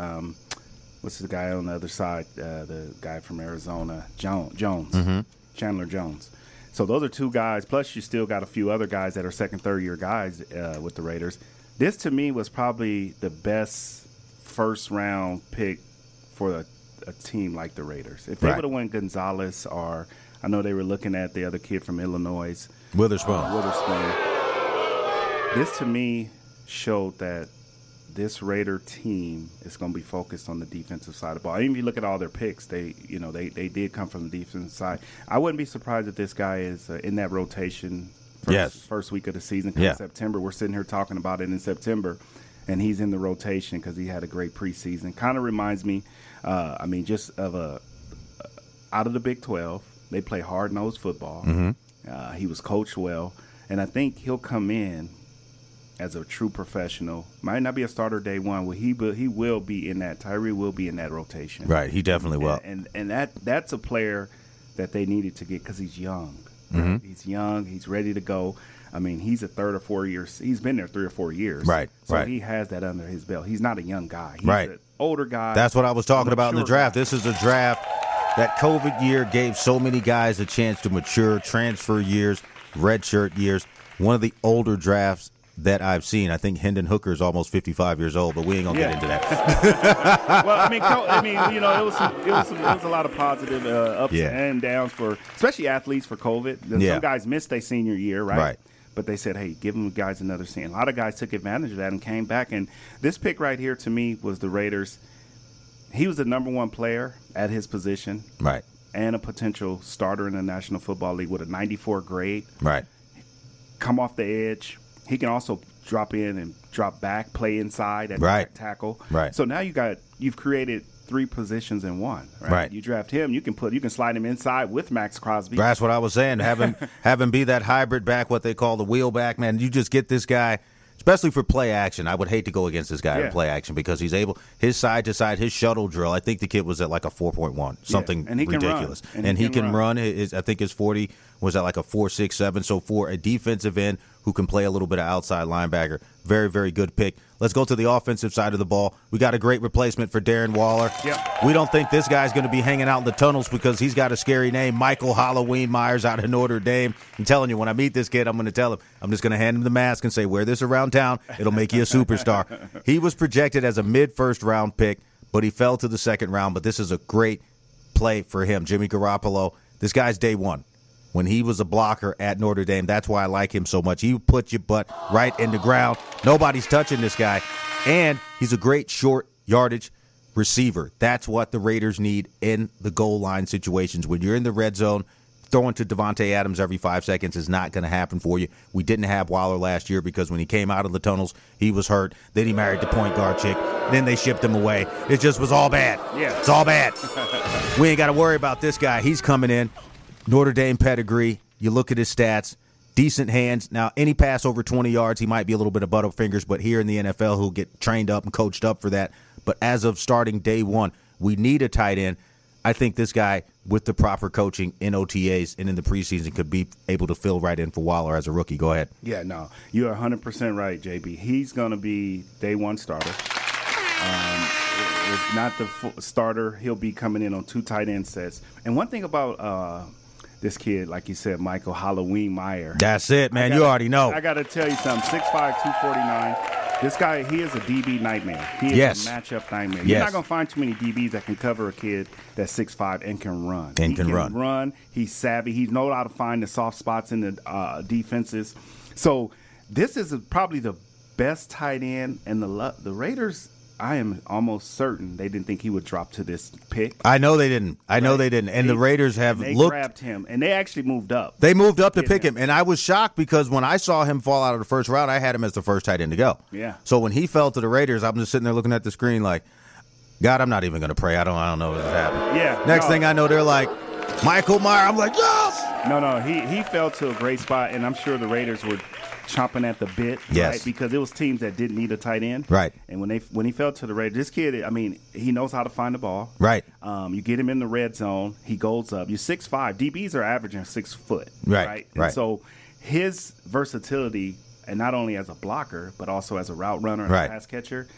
what's the guy on the other side, the guy from Arizona, Jones, Chandler Jones. So those are two guys, plus you still got a few other guys that are second, third-year guys with the Raiders. This, to me, was probably the best first-round pick for a team like the Raiders. If they would have went Gonzalez, or I know they were looking at the other kid from Illinois, Witherspoon. This, to me, showed that this Raider team is going to be focused on the defensive side of the ball. Even if you look at all their picks, they did come from the defensive side. I wouldn't be surprised if this guy is in that rotation first week of the season. September, we're sitting here talking about it in September, and he's in the rotation because he had a great preseason. Kind of reminds me, just of out of the Big 12. They play hard-nosed football. He was coached well, and I think he'll come in as a true professional. Might not be a starter day one, but he will be in that. Tyree will be in that rotation. Right, he definitely will. And that's a player that they needed to get because he's young. Right? He's young. He's ready to go. I mean, he's a 3 or 4 years. He's been there 3 or 4 years. Right, so he has that under his belt. He's not a young guy. He's an older guy. That's what I was talking about in the draft. This is a draft. That COVID year gave so many guys a chance to mature, transfer years, redshirt years. One of the older drafts that I've seen. I think Hendon Hooker is almost 55 years old, but we ain't gonna get into that. Well, it was a lot of positive ups and downs for, especially athletes for COVID. Some guys missed their senior year, right? But they said, hey, give them guys another chance. A lot of guys took advantage of that and came back. And this pick right here, to me, was the Raiders. He was the number one player at his position. Right. And a potential starter in the National Football League with a 94 grade. Right. Come off the edge. He can also drop in and drop back, play inside at back tackle. Right. So now you've created 3 positions in one. Right. You draft him, you can slide him inside with Max Crosby. That's what I was saying. Have him be that hybrid back, what they call the wheel back, man. You just get this guy, especially for play action. I would hate to go against this guy in play action because he's able, his side to side, his shuttle drill. I think the kid was at like a 4.1, something and he ridiculous. Can run. And he can run. I think his 40 was at like a 4.67. So for a defensive end who can play a little bit of outside linebacker, very, very good pick. Let's go to the offensive side of the ball. We got a great replacement for Darren Waller. Yep. We don't think this guy's going to be hanging out in the tunnels because he's got a scary name, Michael Halloween Myers out of Notre Dame. I'm telling you, when I meet this kid, I'm going to tell him, I'm just going to hand him the mask and say, wear this around town. It'll make you a superstar. He was projected as a mid-first round pick, but he fell to the second round. But this is a great play for him. Jimmy Garoppolo, this guy's day one. When he was a blocker at Notre Dame, that's why I like him so much. He put your butt right in the ground. Nobody's touching this guy. And he's a great short yardage receiver. That's what the Raiders need in the goal line situations. When you're in the red zone, throwing to Devontae Adams every 5 seconds is not going to happen for you. We didn't have Waller last year because when he came out of the tunnels, he was hurt. Then he married the point guard chick. Then they shipped him away. It just was all bad. Yeah. It's all bad. We ain't got to worry about this guy. He's coming in. Notre Dame pedigree. You look at his stats. Decent hands. Now, any pass over 20 yards, he might be a little bit of butterfingers, but here in the NFL, he'll get trained up and coached up for that. But as of starting day one, we need a tight end. I think this guy, with the proper coaching in OTAs and in the preseason, could be able to fill right in for Waller as a rookie. Go ahead. Yeah, no. You're 100% right, JB. He's going to be day one starter. If not the starter, he'll be coming in on 2 tight end sets. And one thing about this kid, like you said, Michael Halloween Meyer. That's it, man. You already know. I got to tell you something. 6'5", 249. This guy, he is a DB nightmare. He is a matchup nightmare. You're not going to find too many DBs that can cover a kid that's 6'5" and can run. He can run. He's savvy. He knows how to find the soft spots in the defenses. So this is probably the best tight end. And the Raiders, I am almost certain they didn't think he would drop to this pick. I know they didn't. And the Raiders have grabbed him, and they actually moved up. They moved up to pick him, and I was shocked because when I saw him fall out of the first round, I had him as the first tight end to go. Yeah. So when he fell to the Raiders, I'm just sitting there looking at the screen like, God, I'm not even going to pray. I don't know what has happened. Yeah. Next thing I know, they're like, Michael Meyer. I'm like, yes. No, he fell to a great spot, and I'm sure the Raiders would chomping at the bit, Yes. right? Because it was teams that didn't need a tight end, Right. And when he fell to the Raiders, this kid, I mean, he knows how to find the ball, Right. You get him in the red zone, he goes up. You're 6'5". DBs are averaging 6 foot, Right. And so his versatility, and not only as a blocker but also as a route runner and a pass catcher,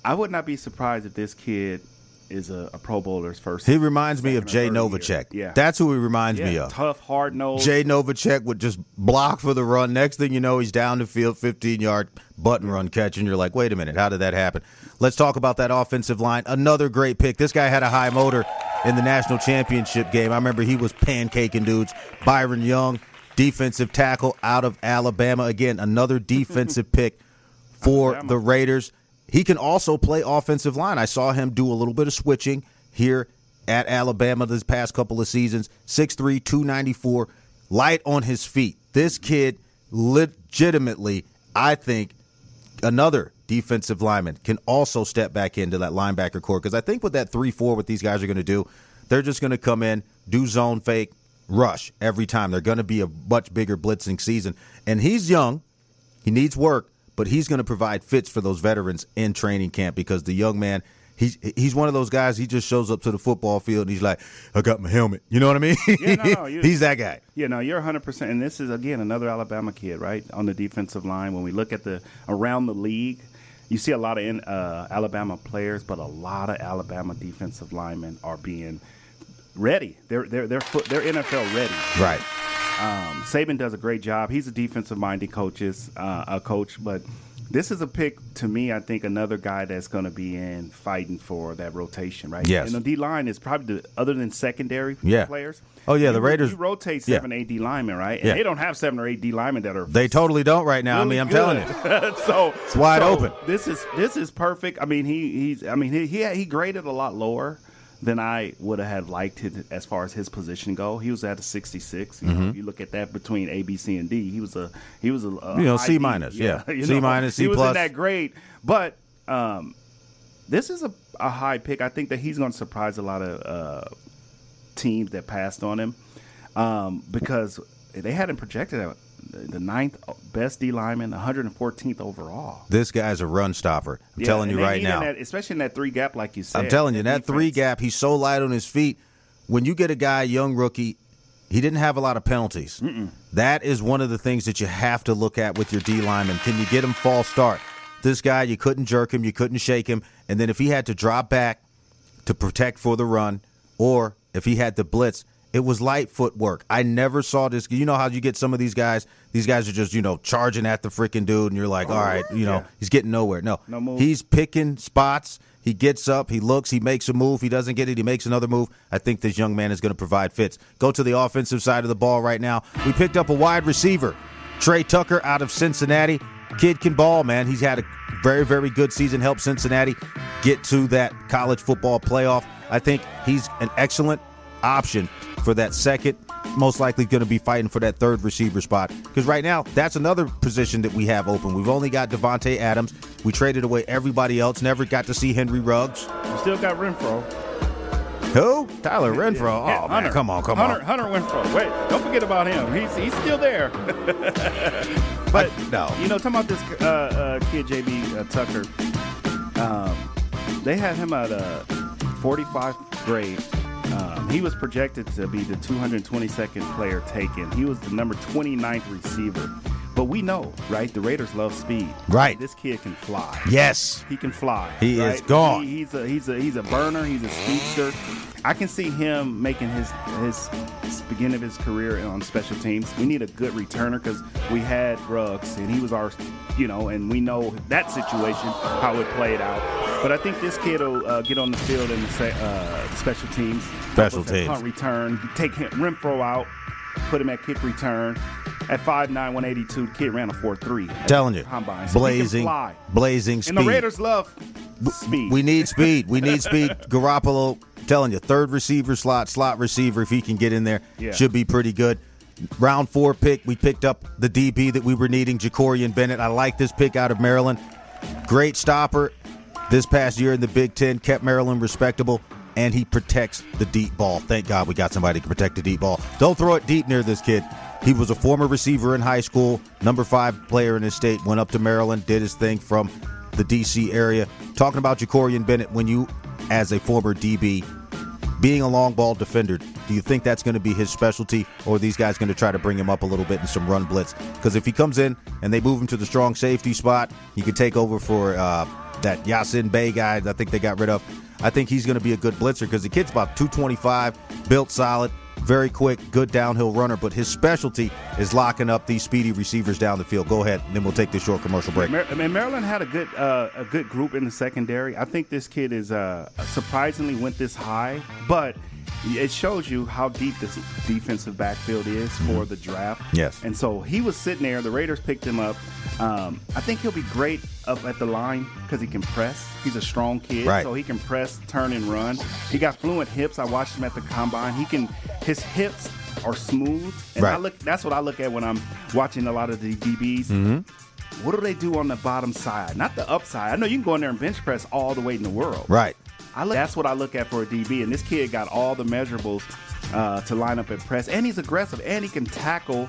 I would not be surprised if this kid is a Pro Bowler's first. He reminds me of Jay Novacek. Yeah. That's who he reminds me of. Tough, hard-nosed. Jay Novacek would just block for the run. Next thing you know, he's down the field, 15-yard button run catch, and you're like, wait a minute, how did that happen? Let's talk about that offensive line. Another great pick. This guy had a high motor in the national championship game. I remember he was pancaking dudes. Byron Young, defensive tackle out of Alabama. Again, another defensive pick for the Raiders. He can also play offensive line. I saw him do a little bit of switching here at Alabama this past couple of seasons. 6'3", 294, light on his feet. This kid legitimately, I think, another defensive lineman can also step back into that linebacker core, because I think with that 3-4, what these guys are going to do, they're just going to come in, do zone fake, rush every time. They're going to be a much bigger blitzing season. And he's young. He needs work. But he's going to provide fits for those veterans in training camp, because the young man, he's one of those guys, he just shows up to the football field and he's like, I got my helmet. You know what I mean? Yeah, he's that guy. Yeah, no, you're 100%. And this is, again, another Alabama kid, right, on the defensive line. When we look at around the league, you see a lot of Alabama players, but a lot of Alabama defensive linemen are being ready. They're NFL ready. Right. Saban does a great job. He's a defensive-minded coach, but this is a pick, to me, I think, another guy that's going to be in fighting for that rotation, right? Yes. And the D-line is probably, other than secondary players. Oh, yeah, the Raiders. You rotate 7, 8 D linemen, right? And they don't have 7 or 8 D linemen that are. They totally don't right now. Really I'm telling you. It's wide open. This is perfect. I mean, he graded a lot lower than I would have liked it as far as his position go. He was at a 66. You know, if you look at that between A, B, C, and D, he was a C minus, C minus, C plus. He was in that grade. But this is a high pick. I think that he's going to surprise a lot of teams that passed on him, because they had him projected at the 9th best D lineman, 114th overall. This guy's a run stopper. I'm telling you right now. Especially in that 3 gap, like you said. I'm telling you, that 3 gap, he's so light on his feet. When you get a guy, young rookie, he didn't have a lot of penalties. That is one of the things that you have to look at with your D lineman. Can you get him false start? This guy, you couldn't jerk him, you couldn't shake him, and then if he had to drop back to protect for the run, or if he had to blitz, it was light footwork. I never saw this. You know how you get some of these guys are just, charging at the freaking dude, and you're like, all right, he's getting nowhere. No move. He's picking spots. He gets up, he looks, he makes a move. He doesn't get it, he makes another move. I think this young man is going to provide fits. Go to the offensive side of the ball right now. We picked up a wide receiver, Trey Tucker out of Cincinnati. Kid can ball, man. He's had a very, very good season, helped Cincinnati get to that college football playoff. I think he's an excellent option for that second, most likely going to be fighting for that 3rd receiver spot, because right now that's another position that we have open. We've only got Devontae Adams. We traded away everybody else, never got to see Henry Ruggs. We still got Renfro. Who? Tyler Renfro. Yeah, oh, Hunter. man, come on. Hunter Renfro. Wait, don't forget about him. He's still there. But no, talking about this kid JB Tucker, they had him at a 45th grade. He was projected to be the 222nd player taken. He was the number 29th receiver. But we know, right, the Raiders love speed. Right. This kid can fly. Yes. He can fly. He is gone. He's a burner. He's a speedster. I can see him making his beginning of his career on special teams. We need a good returner, because we had Ruggs, and he was our, and we know that situation, how it played out. But I think this kid will get on the field in the special teams. Punt return. Take Renfro out, put him at kick return. At 5'9", 182, the kid ran a 4.3. Telling you. Combine. So blazing speed. And the Raiders love speed. We need speed. Garoppolo, telling you, 3rd receiver slot receiver, if he can get in there, should be pretty good. Round 4 pick, we picked up the DB that we were needing, Jacorian Bennett. I like this pick out of Maryland. Great stopper this past year in the Big Ten, kept Maryland respectable, and he protects the deep ball. Thank God we got somebody to protect the deep ball. Don't throw it deep near this kid. He was a former receiver in high school, number 5 player in his state, went up to Maryland, did his thing from the D.C. area. Talking about Jacorian Bennett, when you, as a former DB, being a long ball defender, do you think that's going to be his specialty, or are these guys going to try to bring him up a little bit in some run blitz? Because if he comes in and they move him to the strong safety spot, he could take over for that Yasin Bey guy I think they got rid of. I think he's going to be a good blitzer because the kid's about 225, built solid, very quick, good downhill runner, but his specialty is locking up these speedy receivers down the field. Go ahead, and then we'll take this short commercial break. Maryland had a good group in the secondary. I think this kid is surprisingly went this high, but it shows you how deep this defensive backfield is for the draft. Yes. And so he was sitting there. The Raiders picked him up. I think he'll be great up at the line because he can press. He's a strong kid, right. So he can press, turn, and run. He got fluent hips. I watched him at the combine. His hips are smooth, and right. That's what I look at when I'm watching a lot of the DBs. Mm-hmm. What do they do on the bottom side? Not the upside. I know you can go in there and bench press all the way in the world. Right. That's what I look at for a DB, and this kid got all the measurables to line up and press, and he's aggressive, and he can tackle.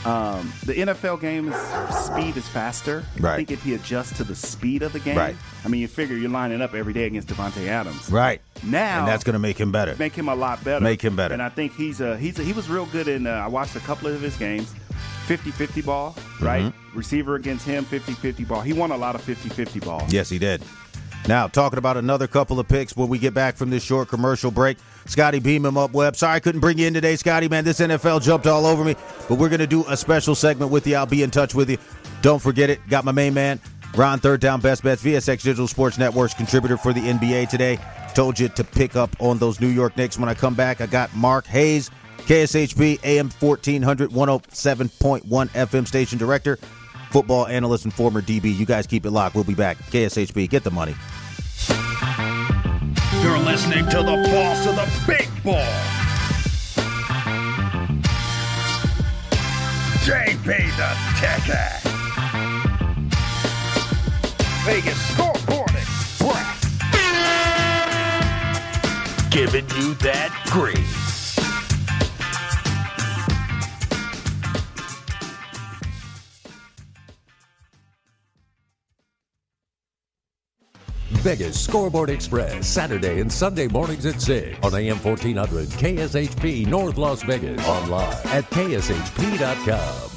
The NFL game speed is faster. Right. I think if he adjusts to the speed of the game, right. I mean, you figure you're lining up every day against Devontae Adams. Right. Now, and that's going to make him better. Make him a lot better. Make him better. And I think he was real good in. I watched a couple of his games. 50-50 ball, right? Mm-hmm. Receiver against him, 50-50 ball. He won a lot of 50-50 balls. Yes, he did. Now, talking about another couple of picks when we get back from this short commercial break. Scotty, beam him up, Webb. Sorry I couldn't bring you in today, Scotty, man. This NFL jumped all over me. But we're going to do a special segment with you. I'll be in touch with you. Don't forget it. Got my main man, Ron, Third Down Best Bets, VSX Digital Sports Network's contributor for the NBA today. Told you to pick up on those New York Knicks. When I come back, I got Mark Hayes, KSHP, AM 1400, 107.1 FM station director, football analyst, and former DB. You guys keep it locked. We'll be back. KSHP, get the money. You're listening to the boss of the big ball, JBTHETICKET. Vegas Scoreboard Express. Giving you that grease. Vegas Scoreboard Express, Saturday and Sunday mornings at 6 on AM 1400 KSHP North Las Vegas. Online at KSHP.com.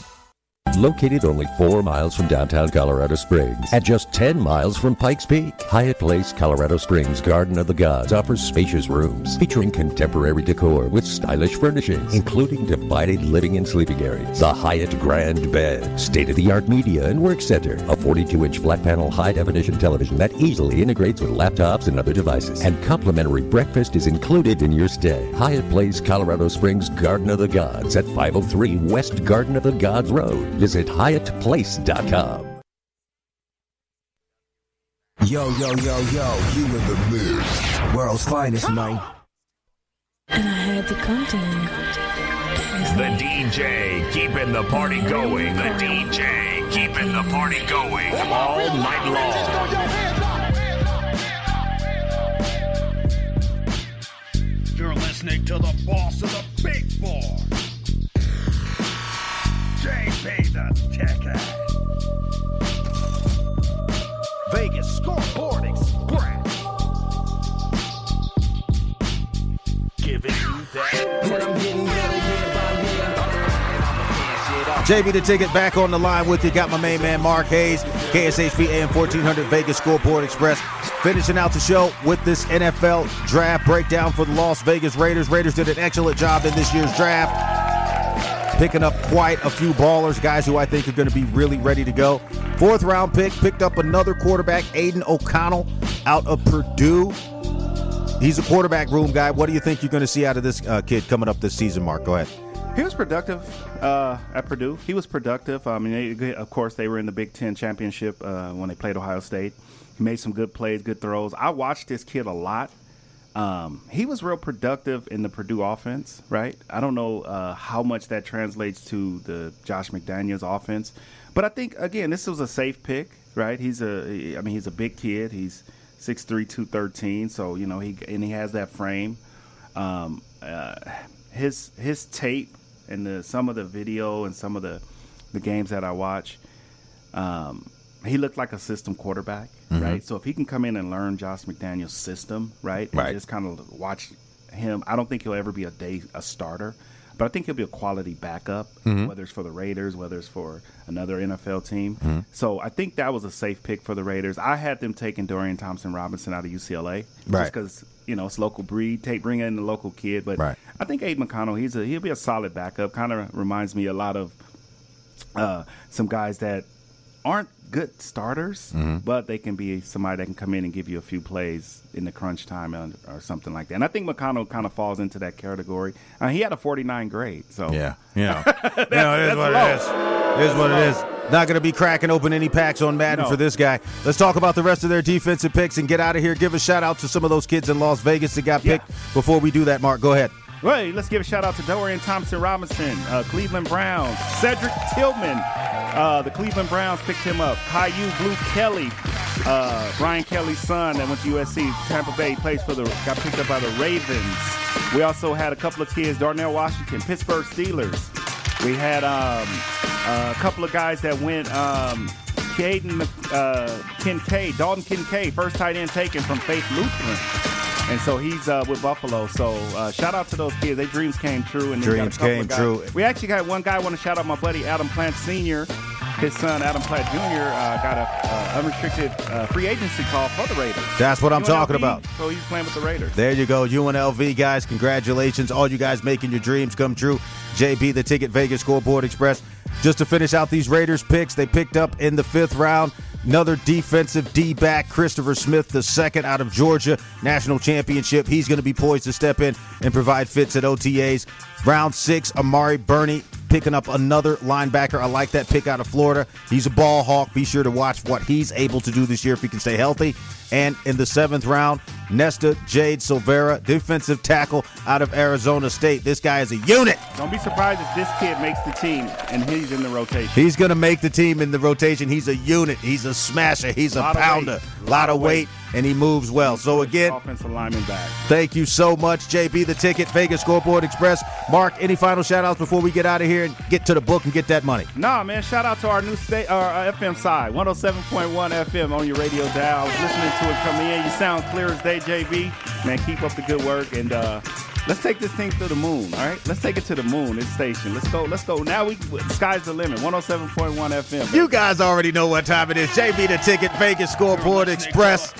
Located only 4 miles from downtown Colorado Springs, at just 10 miles from Pikes Peak, Hyatt Place Colorado Springs Garden of the Gods offers spacious rooms featuring contemporary decor with stylish furnishings, including divided living and sleeping areas, the Hyatt Grand Bed, state-of-the-art media and work center, a 42-inch flat-panel high-definition television that easily integrates with laptops and other devices, and complimentary breakfast is included in your stay. Hyatt Place Colorado Springs Garden of the Gods at 503 West Garden of the Gods Road. Visit HyattPlace.com. Yo, you in the mix. World's finest, man. And I had to come to him. The DJ keeping the party going. The DJ keeping the party going all night long. You're listening to the boss of the big ball, JBTHETICKET. Vegas Scoreboard Express. Giving you that. JB the Ticket back on the line with you. Got my main man Mark Hayes, KSHP AM 1400 Vegas Scoreboard Express. Finishing out the show with this NFL draft breakdown for the Las Vegas Raiders. Raiders did an excellent job in this year's draft, picking up quite a few ballers, guys who I think are going to be really ready to go. 4th round pick, picked up another quarterback, Aiden O'Connell out of Purdue. He's a quarterback room guy. What do you think you're going to see out of this kid coming up this season, Mark? Go ahead. He was productive at Purdue. He was productive. Of course, they were in the Big Ten championship when they played Ohio State. He made some good plays, good throws. I watched this kid a lot. He was real productive in the Purdue offense, right? I don't know how much that translates to the Josh McDaniels offense, but I think again this was a safe pick, right? He's a big kid. He's 6'3", 213, so he has that frame. His tape and some of the video and some of the games that I watch, he looked like a system quarterback, right? So if he can come in and learn Josh McDaniels' system, right, and just kind of watch him, I don't think he'll ever be a starter, but I think he'll be a quality backup, whether it's for the Raiders, whether it's for another NFL team. So I think that was a safe pick for the Raiders. I had them taking Dorian Thompson-Robinson out of UCLA, just because it's local breed. Bring in the local kid, but I think Aiden McConnell, he'll be a solid backup. Kind of reminds me a lot of some guys that aren't good starters, but they can be somebody that can come in and give you a few plays in the crunch time or something like that. And I think McConnell kind of falls into that category. He had a 49 grade, so it is what it is. It is what it is. Not going to be cracking open any packs on Madden for this guy. Let's talk about the rest of their defensive picks and get out of here. Give a shout out to some of those kids in Las Vegas that got picked. Before we do that, Mark, go ahead. Right, let's give a shout out to Dorian Thompson-Robinson, Cleveland Browns, Cedric Tillman. The Cleveland Browns picked him up. Caillou Blue Kelly, Brian Kelly's son that went to USC, Tampa Bay, got picked up by the Ravens. We also had a couple of kids, Darnell Washington, Pittsburgh Steelers. We had a couple of guys that went, Dalton Kincaid, first tight end taken from Faith Lutheran. And so he's with Buffalo. So shout out to those kids. Their dreams came true. And dreams came true. We actually got one guy I want to shout out, my buddy Adam Plant Sr. His son, Adam Platt Jr., got a unrestricted free agency call for the Raiders. That's what I'm talking about. So he's playing with the Raiders. There you go. UNLV, guys, congratulations. All you guys making your dreams come true. JB, the Ticket Vegas Scoreboard Express. Just to finish out these Raiders picks, they picked up in the 5th round another defensive D-back, Christopher Smith, the second out of Georgia, national championship. He's going to be poised to step in and provide fits at OTAs. Round 6, Amari Burney picking up another linebacker. I like that pick out of Florida. He's a ball hawk. Be sure to watch what he's able to do this year if he can stay healthy. And in the 7th round, Nesta Jade Silvera, defensive tackle out of Arizona State. This guy is a unit. Don't be surprised if this kid makes the team and he's in the rotation. He's going to make the team in the rotation. He's a unit. He's a smasher. He's a pounder. A lot of weight, and he moves well. So, again, offensive lineman back. Thank you so much, JB, the Ticket, Vegas Scoreboard Express. Mark, any final shout-outs before we get out of here and get to the book and get that money? Nah, man, shout out to our new FM side, 107.1 FM on your radio dial. I was listening to it coming in. You sound clear as day, JB. Man, keep up the good work, and let's take this thing to the moon, all right? Let's take it to the moon, this station. Let's go. Now the sky's the limit, 107.1 FM. Baby. You guys already know what time it is. JB, the Ticket, Vegas Scoreboard Express.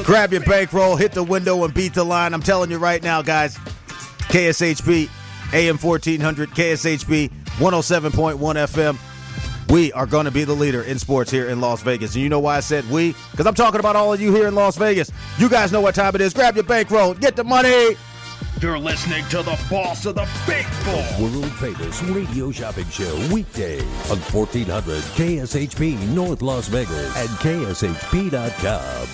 Grab your bankroll, hit the window, and beat the line. I'm telling you right now, guys, KSHP, AM 1400, KSHP, 107.1 FM. We are going to be the leader in sports here in Las Vegas. And you know why I said we? Because I'm talking about all of you here in Las Vegas. You guys know what time it is. Grab your bankroll. Get the money. You're listening to the boss of the big ball. World famous radio shopping show weekday on 1400 KSHP North Las Vegas and KSHP.com.